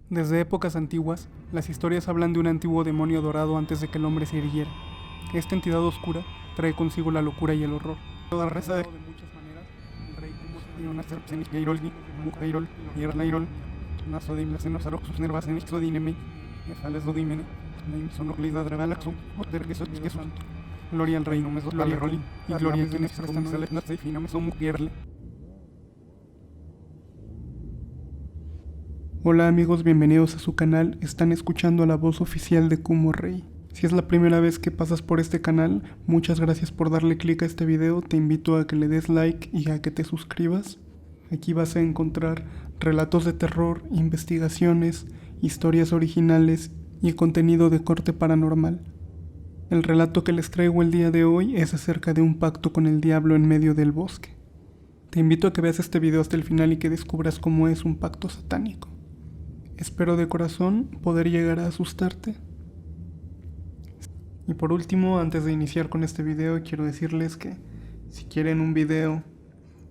Desde épocas antiguas, las historias hablan de un antiguo demonio dorado antes de que el hombre se irguiera. Esta entidad oscura trae consigo la locura y el horror. Toda reza de muchas maneras, el rey Kumo una serpsenis Geirolgi, Mukairol, Yernairol, Nasodim las enosaroxus nervas en Ixodineme, Efales Dodimene, Naim Sonoglida Dragalaxum, Otergesot Gesuan. Gloria al reino Mesogloria Roli, y gloria a quienes prestan Salet Natsefino Mesomukierle. Hola amigos, bienvenidos a su canal. Están escuchando la voz oficial de Kumo Rey. Si es la primera vez que pasas por este canal, muchas gracias por darle clic a este video. Te invito a que le des like y a que te suscribas. Aquí vas a encontrar relatos de terror, investigaciones, historias originales y contenido de corte paranormal. El relato que les traigo el día de hoy es acerca de un pacto con el diablo en medio del bosque. Te invito a que veas este video hasta el final y que descubras cómo es un pacto satánico. Espero de corazón poder llegar a asustarte. Y por último, antes de iniciar con este video, quiero decirles que si quieren un video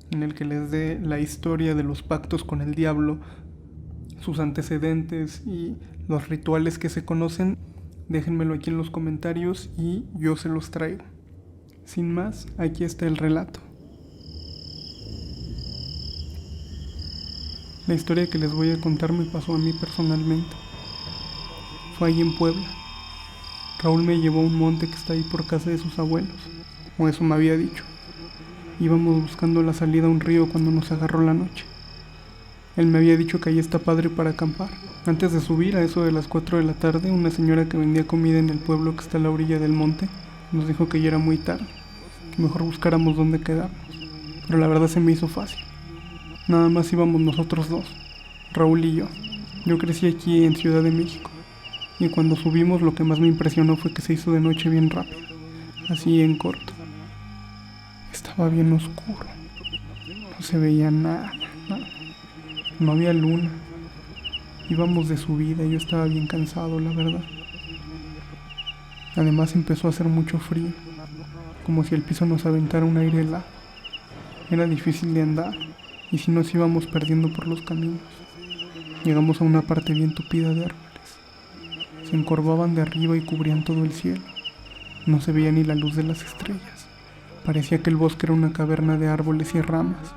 en el que les dé la historia de los pactos con el diablo, sus antecedentes y los rituales que se conocen, déjenmelo aquí en los comentarios y yo se los traigo. Sin más, aquí está el relato. La historia que les voy a contar me pasó a mí personalmente. Fue ahí en Puebla. Raúl me llevó a un monte que está ahí por casa de sus abuelos, o eso me había dicho. Íbamos buscando la salida a un río cuando nos agarró la noche. Él me había dicho que ahí está padre para acampar. Antes de subir, a eso de las 4 de la tarde, una señora que vendía comida en el pueblo que está a la orilla del monte nos dijo que ya era muy tarde, que mejor buscáramos dónde quedarnos. Pero la verdad se me hizo fácil. Nada más íbamos nosotros dos, Raúl y yo. Yo crecí aquí en Ciudad de México, y cuando subimos lo que más me impresionó fue que se hizo de noche bien rápido, así en corto. Estaba bien oscuro, no se veía nada, no había luna. Íbamos de subida y yo estaba bien cansado, la verdad. Además empezó a hacer mucho frío, como si el piso nos aventara un aire helado. Era difícil de andar, y si nos íbamos perdiendo por los caminos. Llegamos a una parte bien tupida de árboles. Se encorvaban de arriba y cubrían todo el cielo. No se veía ni la luz de las estrellas. Parecía que el bosque era una caverna de árboles y ramas,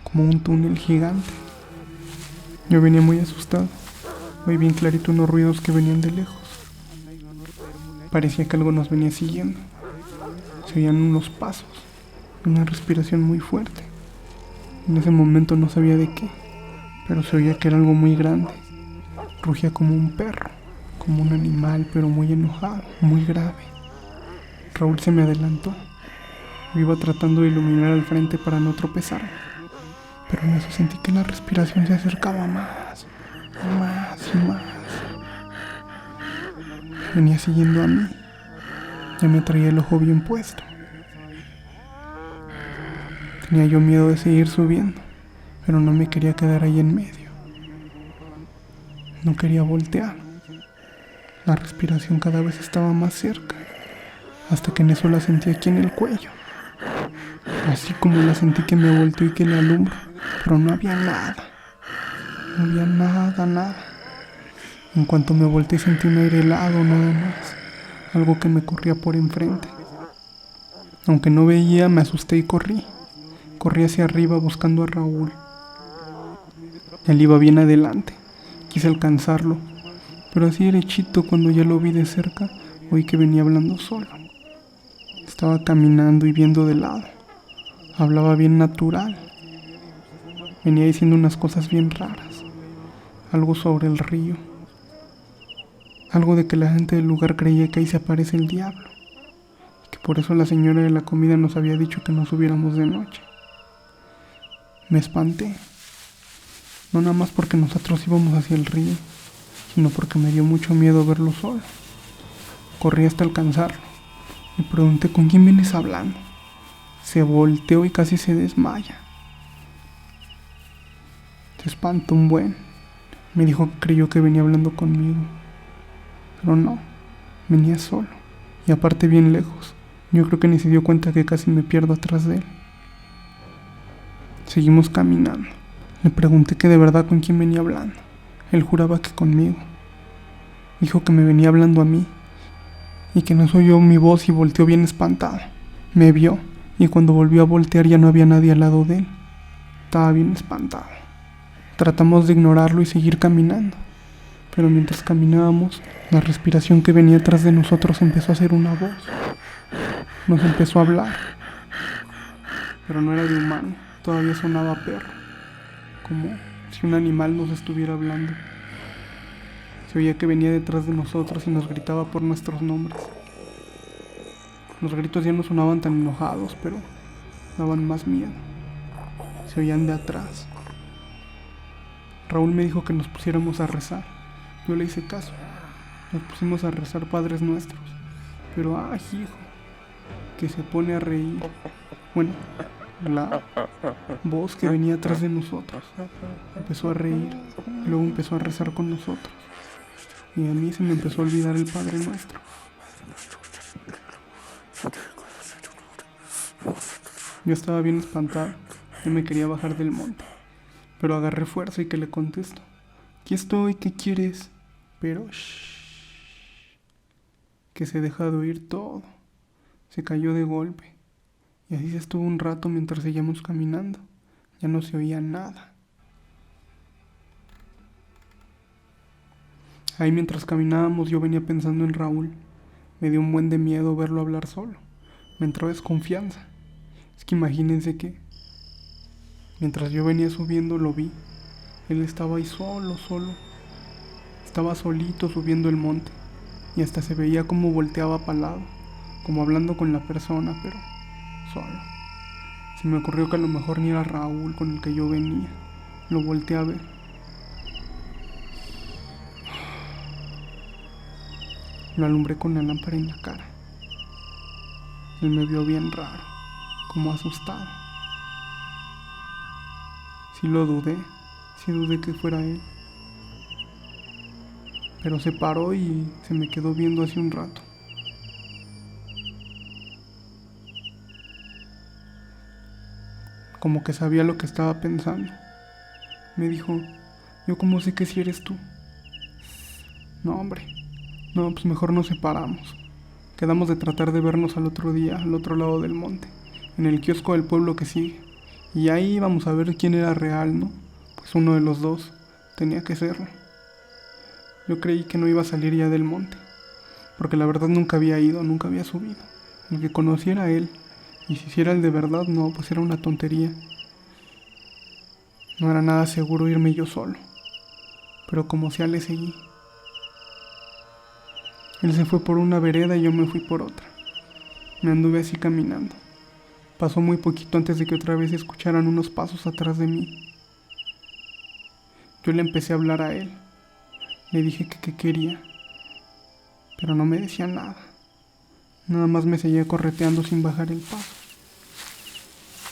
como un túnel gigante. Yo venía muy asustado. Oí bien clarito unos ruidos que venían de lejos. Parecía que algo nos venía siguiendo. Se oían unos pasos, una respiración muy fuerte. En ese momento no sabía de qué, pero se oía que era algo muy grande. Rugía como un perro, como un animal, pero muy enojado, muy grave. Raúl se me adelantó. Yo iba tratando de iluminar al frente para no tropezarme, pero en eso sentí que la respiración se acercaba más, más y más. Venía siguiendo a mí. Ya me traía el ojo bien puesto. Tenía yo miedo de seguir subiendo, pero no me quería quedar ahí en medio. No quería voltear. La respiración cada vez estaba más cerca, hasta que en eso la sentí aquí en el cuello. Así como la sentí que me volteó y que la alumbro, pero no había nada. No había nada. En cuanto me volteé sentí un aire helado nada más, algo que me corría por enfrente. Aunque no veía, me asusté y corrí. Corrí hacia arriba buscando a Raúl. Él iba bien adelante. Quise alcanzarlo, pero así derechito cuando ya lo vi de cerca, oí que venía hablando solo. Estaba caminando y viendo de lado. Hablaba bien natural. Venía diciendo unas cosas bien raras. Algo sobre el río. Algo de que la gente del lugar creía que ahí se aparece el diablo. Y que por eso la señora de la comida nos había dicho que no subiéramos de noche. Me espanté, no nada más porque nosotros íbamos hacia el río, sino porque me dio mucho miedo verlo solo. Corrí hasta alcanzarlo. Le pregunté: ¿con quién vienes hablando? Se volteó y casi se desmaya. Se espantó un buen. Me dijo que creyó que venía hablando conmigo, pero no, venía solo, y aparte bien lejos. Yo creo que ni se dio cuenta que casi me pierdo atrás de él. Seguimos caminando. Le pregunté que de verdad con quién venía hablando. Él juraba que conmigo. Dijo que me venía hablando a mí y que no oyó mi voz y volteó bien espantado. Me vio y cuando volvió a voltear ya no había nadie al lado de él. Estaba bien espantado. Tratamos de ignorarlo y seguir caminando, pero mientras caminábamos, la respiración que venía atrás de nosotros empezó a hacer una voz. Nos empezó a hablar, pero no era de humano, todavía sonaba a perro, como si un animal nos estuviera hablando. Se oía que venía detrás de nosotros y nos gritaba por nuestros nombres. Los gritos ya no sonaban tan enojados, pero daban más miedo. Se oían de atrás. Raúl me dijo que nos pusiéramos a rezar. Yo le hice caso. Nos pusimos a rezar Padres Nuestros. Pero hijo, que se pone a reír. Bueno, la voz que venía atrás de nosotros empezó a reír y luego empezó a rezar con nosotros. Y a mí se me empezó a olvidar el Padre Nuestro. Yo estaba bien espantado. Yo me quería bajar del monte, pero agarré fuerza y que le contesto: aquí estoy, ¿qué quieres? Pero que se deja de oír todo. Se cayó de golpe. Y así se estuvo un rato mientras seguíamos caminando. Ya no se oía nada. Ahí mientras caminábamos yo venía pensando en Raúl. Me dio un buen de miedo verlo hablar solo. Me entró desconfianza. Es que imagínense que mientras yo venía subiendo lo vi. Él estaba ahí solo. Estaba solito subiendo el monte. Y hasta se veía como volteaba para el lado, como hablando con la persona, pero solo. Se me ocurrió que a lo mejor ni era Raúl con el que yo venía. Lo volteé a ver. Lo alumbré con la lámpara en la cara. Él me vio bien raro, como asustado. Sí dudé que fuera él. Pero se paró y se me quedó viendo hace un rato. Como que sabía lo que estaba pensando. Me dijo: ¿yo cómo sé que si eres tú? No, hombre. No, pues mejor nos separamos. Quedamos de tratar de vernos al otro día, al otro lado del monte, en el kiosco del pueblo que sigue. Y ahí íbamos a ver quién era real, ¿no? Pues uno de los dos tenía que serlo. Yo creí que no iba a salir ya del monte, porque la verdad nunca había ido, nunca había subido. El que conociera a él, y si hiciera el de verdad, no, pues era una tontería. No era nada seguro irme yo solo, pero como sea le seguí. Él se fue por una vereda y yo me fui por otra. Me anduve así caminando. Pasó muy poquito antes de que otra vez escucharan unos pasos atrás de mí. Yo le empecé a hablar a él. Le dije que qué quería, pero no me decía nada. Nada más me seguía correteando sin bajar el paso.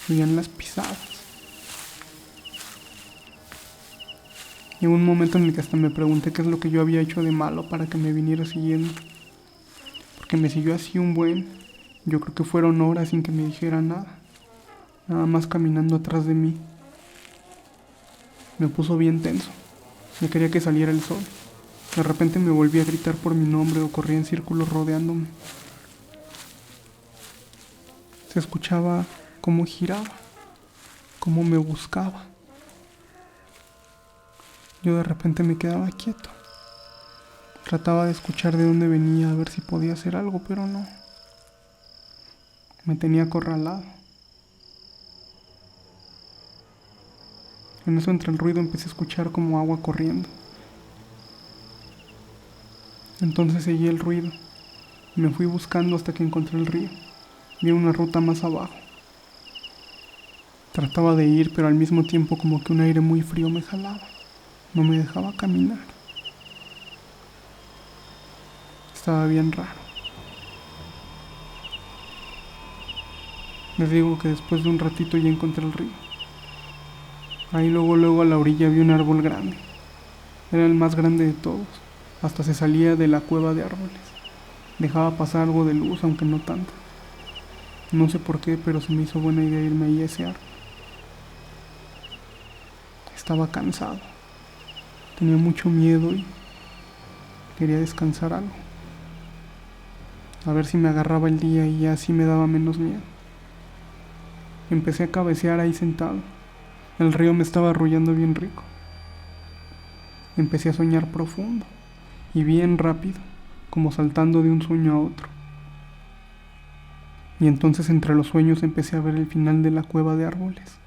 Oían las pisadas. Llegó un momento en el que hasta me pregunté qué es lo que yo había hecho de malo para que me viniera siguiendo. Porque me siguió así un buen. Yo creo que fueron horas sin que me dijera nada. Nada más caminando atrás de mí. Me puso bien tenso. Me quería que saliera el sol. De repente me volví a gritar por mi nombre o corría en círculos rodeándome. Se escuchaba cómo giraba, cómo me buscaba. Yo de repente me quedaba quieto. Trataba de escuchar de dónde venía, a ver si podía hacer algo, pero no. Me tenía acorralado. En eso, entre el ruido, empecé a escuchar como agua corriendo. Entonces seguí el ruido. Me fui buscando hasta que encontré el río. Vi una ruta más abajo. Trataba de ir, pero al mismo tiempo como que un aire muy frío me jalaba. No me dejaba caminar. Estaba bien raro. Les digo que después de un ratito ya encontré el río. Ahí luego a la orilla vi un árbol grande. Era el más grande de todos. Hasta se salía de la cueva de árboles. Dejaba pasar algo de luz, aunque no tanta. No sé por qué, pero se me hizo buena idea irme ahí a ese árbol. Estaba cansado. Tenía mucho miedo y quería descansar algo. A ver si me agarraba el día y ya así me daba menos miedo. Empecé a cabecear ahí sentado. El río me estaba arrullando bien rico. Empecé a soñar profundo y bien rápido, como saltando de un sueño a otro. Y entonces entre los sueños empecé a ver el final de la cueva de árboles.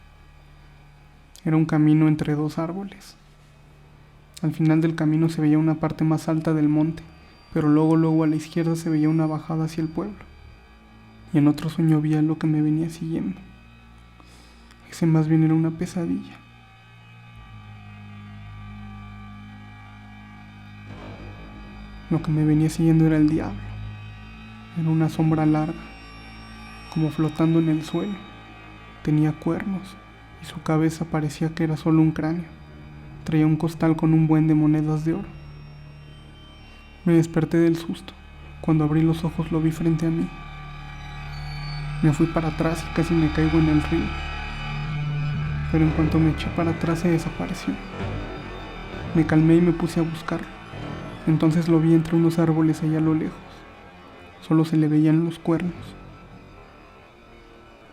Era un camino entre dos árboles. Al final del camino se veía una parte más alta del monte, pero luego a la izquierda se veía una bajada hacia el pueblo. Y en otro sueño vi lo que me venía siguiendo. Ese más bien era una pesadilla. Lo que me venía siguiendo era el diablo. Era una sombra larga, como flotando en el suelo. Tenía cuernos y su cabeza parecía que era solo un cráneo. Traía un costal con un buen de monedas de oro. Me desperté del susto. Cuando abrí los ojos lo vi frente a mí. Me fui para atrás y casi me caigo en el río. Pero en cuanto me eché para atrás se desapareció. Me calmé y me puse a buscarlo. Entonces lo vi entre unos árboles allá a lo lejos. Solo se le veían los cuernos.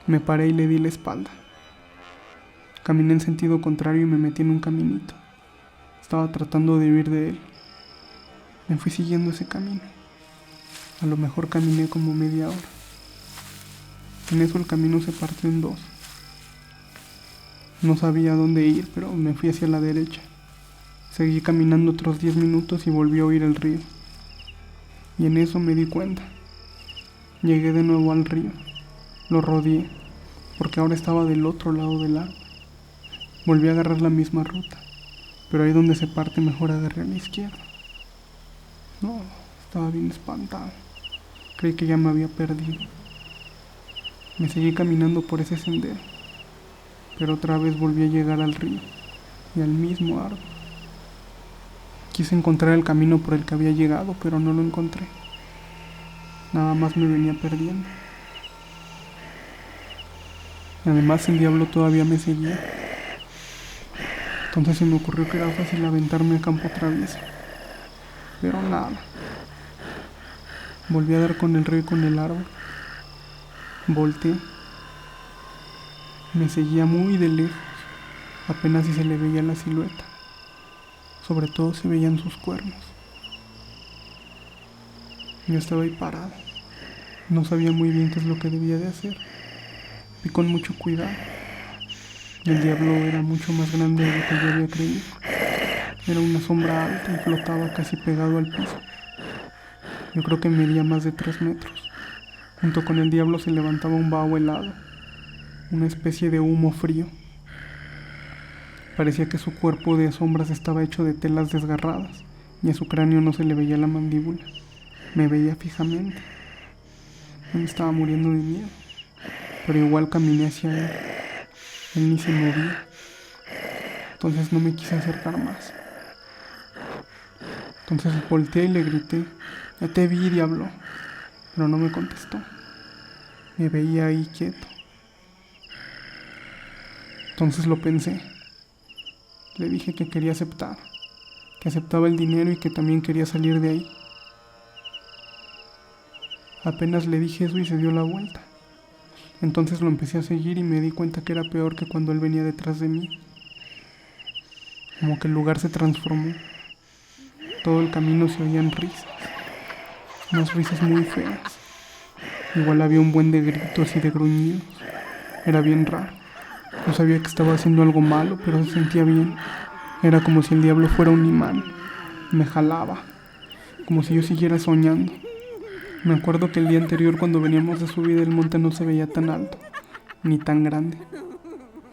Me paré y le di la espalda. Caminé en sentido contrario y me metí en un caminito. Estaba tratando de huir de él. Me fui siguiendo ese camino. A lo mejor caminé como media hora. En eso el camino se partió en dos. No sabía dónde ir, pero me fui hacia la derecha. Seguí caminando otros 10 minutos y volví a oír el río. Y en eso me di cuenta. Llegué de nuevo al río. Lo rodeé, porque ahora estaba del otro lado del árbol. Volví a agarrar la misma ruta, pero ahí donde se parte mejor agarré a la izquierda. No, estaba bien espantado. Creí que ya me había perdido. Me seguí caminando por ese sendero, pero otra vez volví a llegar al río y al mismo árbol. Quise encontrar el camino por el que había llegado, pero no lo encontré. Nada más me venía perdiendo. Además, el diablo todavía me seguía. Entonces se me ocurrió que era fácil aventarme a campo traviesa. Pero nada. Volví a dar con el río y con el árbol. Volteé. Me seguía muy de lejos. Apenas si se le veía la silueta. Sobre todo se veían sus cuernos. Yo estaba ahí parado. No sabía muy bien qué es lo que debía de hacer. Vi con mucho cuidado. El diablo era mucho más grande de lo que yo había creído. Era una sombra alta y flotaba casi pegado al piso. Yo creo que medía más de 3 metros. Junto con el diablo se levantaba un vaho helado, una especie de humo frío. Parecía que su cuerpo de sombras estaba hecho de telas desgarradas y a su cráneo no se le veía la mandíbula. Me veía fijamente. Yo me estaba muriendo de miedo, pero igual caminé hacia él. Él ni se movía. Entonces no me quise acercar más. Entonces volteé y le grité: "Ya te vi, diablo", pero no me contestó. Me veía ahí quieto. Entonces lo pensé. Le dije que quería aceptar, que aceptaba el dinero y que también quería salir de ahí. Apenas le dije eso y se dio la vuelta. Entonces lo empecé a seguir y me di cuenta que era peor que cuando él venía detrás de mí. Como que el lugar se transformó. Todo el camino se oían risas. Unas risas muy feas. Igual había un buen de gritos y de gruñidos. Era bien raro. Yo sabía que estaba haciendo algo malo, pero se sentía bien. Era como si el diablo fuera un imán. Me jalaba, como si yo siguiera soñando. Me acuerdo que el día anterior, cuando veníamos de subida, el monte no se veía tan alto, ni tan grande.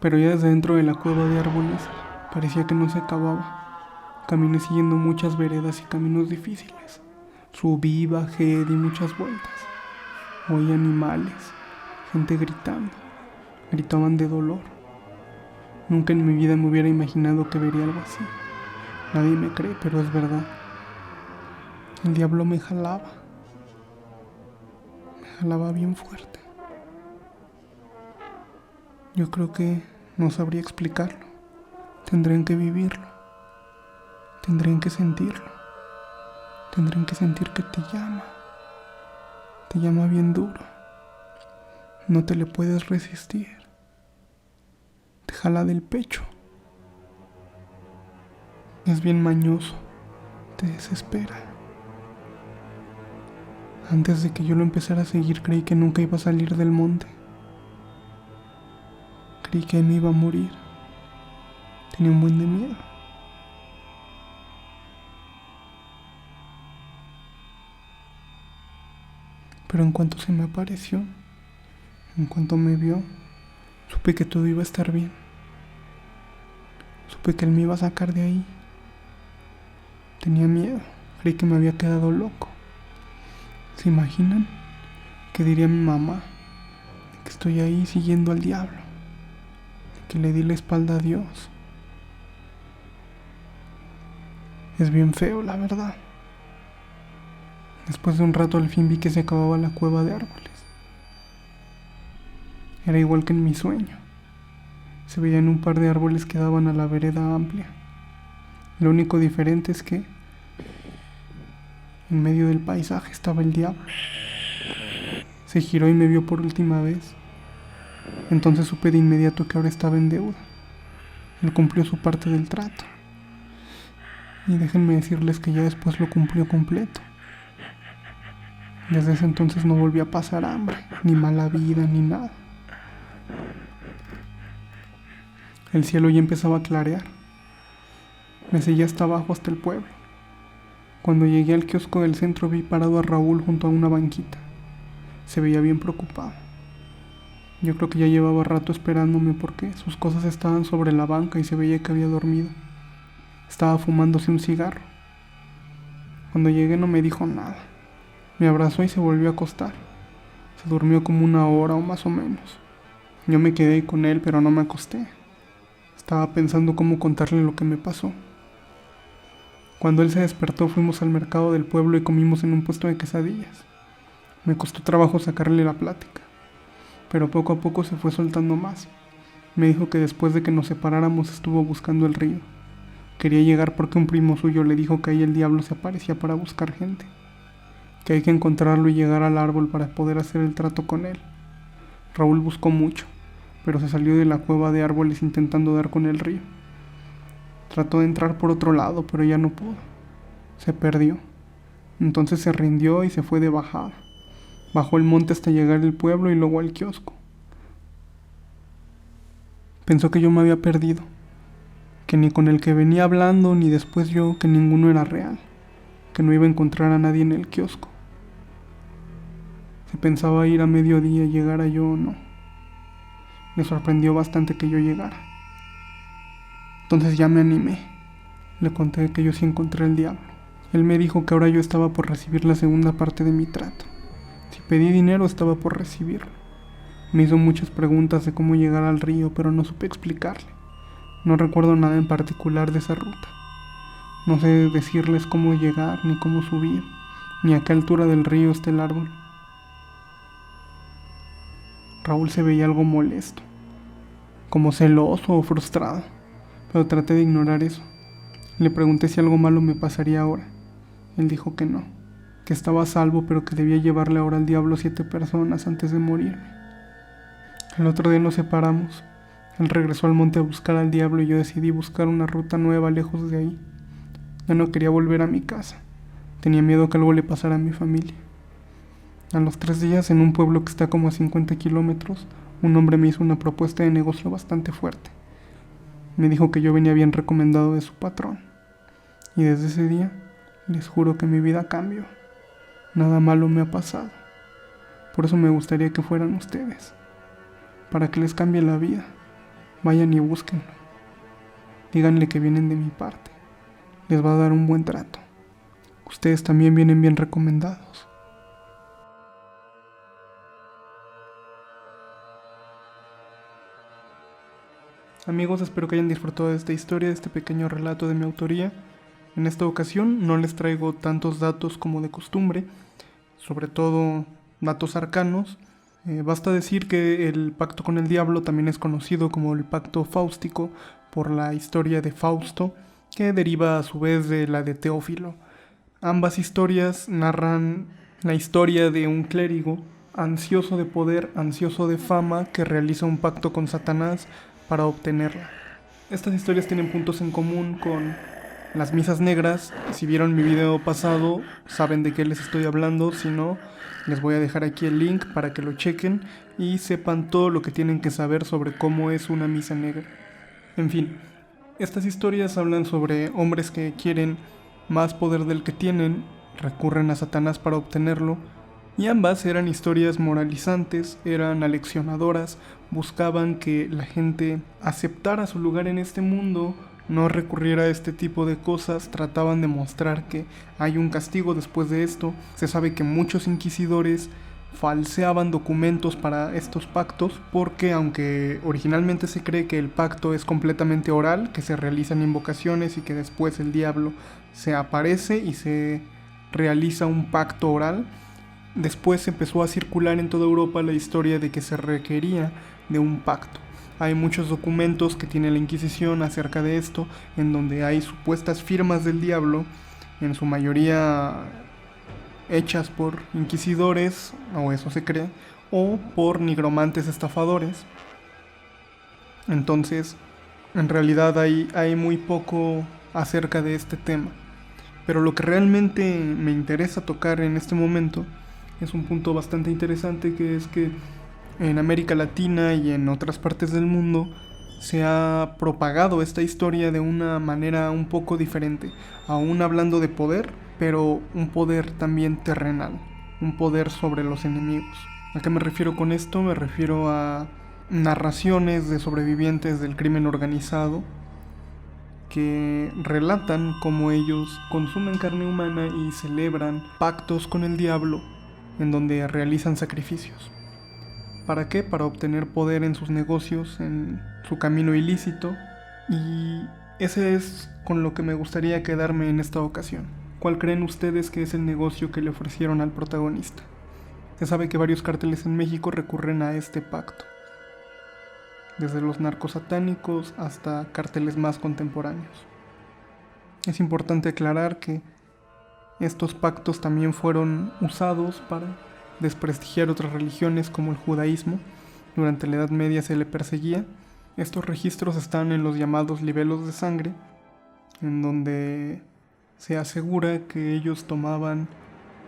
Pero ya desde dentro de la cueva de árboles, parecía que no se acababa. Caminé siguiendo muchas veredas y caminos difíciles. Subí, bajé, di muchas vueltas. Oí animales, gente gritando. Gritaban de dolor. Nunca en mi vida me hubiera imaginado que vería algo así. Nadie me cree, pero es verdad. El diablo me jalaba. Me jalaba bien fuerte. Yo creo que no sabría explicarlo. Tendrían que vivirlo. tendrían que sentirlo. Tendrían que sentir que te llama bien duro. No te le puedes resistir. Te jala del pecho. Es bien mañoso. Te desespera. Antes de que yo lo empezara a seguir, creí que nunca iba a salir del monte. Creí que me iba a morir. Tenía un buen de miedo. Pero en cuanto se me apareció, en cuanto me vio, supe que todo iba a estar bien. Supe que él me iba a sacar de ahí. Tenía miedo. Creí que me había quedado loco. ¿Se imaginan? ¿Qué diría mi mamá? Que estoy ahí siguiendo al diablo. Que le di la espalda a Dios. Es bien feo, la verdad. Después de un rato al fin vi que se acababa la cueva de árboles. Era igual que en mi sueño. Se veían un par de árboles que daban a la vereda amplia. Lo único diferente es que en medio del paisaje estaba el diablo. Se giró y me vio por última vez. Entonces supe de inmediato que ahora estaba en deuda. Él cumplió su parte del trato. Y déjenme decirles que ya después lo cumplió completo. Desde ese entonces no volví a pasar hambre, ni mala vida, ni nada. El cielo ya empezaba a clarear. Me seguía hasta abajo, hasta el pueblo. Cuando llegué al kiosco del centro vi parado a Raúl junto a una banquita. Se veía bien preocupado. Yo creo que ya llevaba rato esperándome porque sus cosas estaban sobre la banca y se veía que había dormido. Estaba fumándose un cigarro. Cuando llegué no me dijo nada. Me abrazó y se volvió a acostar. Se durmió como 1 hora o más o menos. Yo me quedé ahí con él, pero no me acosté. Estaba pensando cómo contarle lo que me pasó. Cuando él se despertó fuimos al mercado del pueblo y comimos en un puesto de quesadillas. Me costó trabajo sacarle la plática, pero poco a poco se fue soltando más. Me dijo que después de que nos separáramos estuvo buscando el río. Quería llegar porque un primo suyo le dijo que ahí el diablo se aparecía para buscar gente, que hay que encontrarlo y llegar al árbol para poder hacer el trato con él. Raúl buscó mucho, pero se salió de la cueva de árboles intentando dar con el río. Trató de entrar por otro lado, pero ya no pudo. Se perdió. Entonces se rindió y se fue de bajada. Bajó el monte hasta llegar al pueblo y luego al kiosco. Pensó que yo me había perdido, que ni con el que venía hablando ni después yo, que ninguno era real, que no iba a encontrar a nadie en el kiosco. Se pensaba ir a mediodía, llegara yo o no. Me sorprendió bastante que yo llegara. Entonces ya me animé. Le conté que yo sí encontré al diablo. Él me dijo que ahora yo estaba por recibir la segunda parte de mi trato. Si pedí dinero estaba por recibirlo. Me hizo muchas preguntas de cómo llegar al río, pero no supe explicarle. No recuerdo nada en particular de esa ruta. No sé decirles cómo llegar, ni cómo subir, ni a qué altura del río está el árbol. Raúl se veía algo molesto, como celoso o frustrado, pero traté de ignorar eso. Le pregunté si algo malo me pasaría ahora. Él dijo que no, que estaba a salvo, pero que debía llevarle ahora al diablo 7 personas antes de morirme. El otro día nos separamos. Él regresó al monte a buscar al diablo y yo decidí buscar una ruta nueva lejos de ahí. Ya no quería volver a mi casa. Tenía miedo que algo le pasara a mi familia. A los 3 días, en un pueblo que está como a 50 kilómetros, un hombre me hizo una propuesta de negocio bastante fuerte. Me dijo que yo venía bien recomendado de su patrón. Y desde ese día, les juro que mi vida cambió. Nada malo me ha pasado. Por eso me gustaría que fueran ustedes. Para que les cambie la vida. Vayan y búsquenlo. Díganle que vienen de mi parte. Les va a dar un buen trato. Ustedes también vienen bien recomendados. Amigos, espero que hayan disfrutado de esta historia, de este pequeño relato de mi autoría. En esta ocasión no les traigo tantos datos como de costumbre, sobre todo datos arcanos. Basta decir que el pacto con el diablo también es conocido como el pacto fáustico por la historia de Fausto, que deriva a su vez de la de Teófilo. Ambas historias narran la historia de un clérigo ansioso de poder, ansioso de fama, que realiza un pacto con Satanás para obtenerla. Estas historias tienen puntos en común con las misas negras. Si vieron mi video pasado, saben de qué les estoy hablando. Si no, les voy a dejar aquí el link para que lo chequen y sepan todo lo que tienen que saber sobre cómo es una misa negra. En fin, estas historias hablan sobre hombres que quieren más poder del que tienen, recurren a Satanás para obtenerlo, y ambas eran historias moralizantes, eran aleccionadoras, buscaban que la gente aceptara su lugar en este mundo, no recurriera a este tipo de cosas, trataban de mostrar que hay un castigo después de esto. Se sabe que muchos inquisidores falseaban documentos para estos pactos, porque aunque originalmente se cree que el pacto es completamente oral, que se realizan invocaciones y que después el diablo se aparece y se realiza un pacto oral, después empezó a circular en toda Europa la historia de que se requería de un pacto. Hay muchos documentos que tiene la Inquisición acerca de esto, en donde hay supuestas firmas del diablo, en su mayoría hechas por inquisidores, o eso se cree, o por nigromantes estafadores. Entonces, en realidad hay muy poco acerca de este tema. Pero lo que realmente me interesa tocar en este momento es un punto bastante interesante, que es que en América Latina y en otras partes del mundo se ha propagado esta historia de una manera un poco diferente, aún hablando de poder, pero un poder también terrenal, un poder sobre los enemigos. ¿A qué me refiero con esto? Me refiero a narraciones de sobrevivientes del crimen organizado que relatan cómo ellos consumen carne humana y celebran pactos con el diablo en donde realizan sacrificios. ¿Para qué? Para obtener poder en sus negocios, en su camino ilícito. Y ese es con lo que me gustaría quedarme en esta ocasión. ¿Cuál creen ustedes que es el negocio que le ofrecieron al protagonista? Se sabe que varios cárteles en México recurren a este pacto, desde los narcosatánicos hasta cárteles más contemporáneos. Es importante aclarar que estos pactos también fueron usados para desprestigiar otras religiones como el judaísmo. Durante la Edad Media se le perseguía. Estos registros están en los llamados libelos de sangre, en donde se asegura que ellos tomaban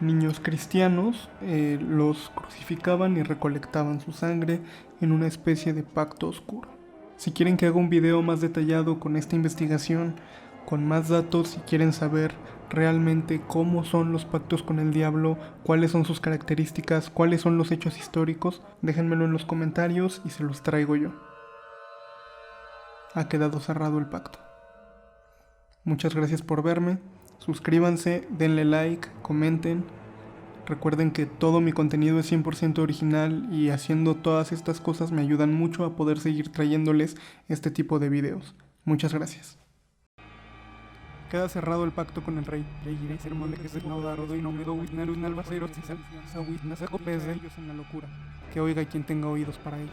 niños cristianos, los crucificaban y recolectaban su sangre en una especie de pacto oscuro. Si quieren que haga un video más detallado con esta investigación, con más datos, si quieren saber realmente cómo son los pactos con el diablo, cuáles son sus características, cuáles son los hechos históricos, déjenmelo en los comentarios y se los traigo yo. Ha quedado cerrado el pacto. Muchas gracias por verme. Suscríbanse, denle like, comenten. Recuerden que todo mi contenido es 100% original y haciendo todas estas cosas me ayudan mucho a poder seguir trayéndoles este tipo de videos. Muchas gracias. Queda cerrado el pacto con el rey. Que oiga quien tenga oídos para ello.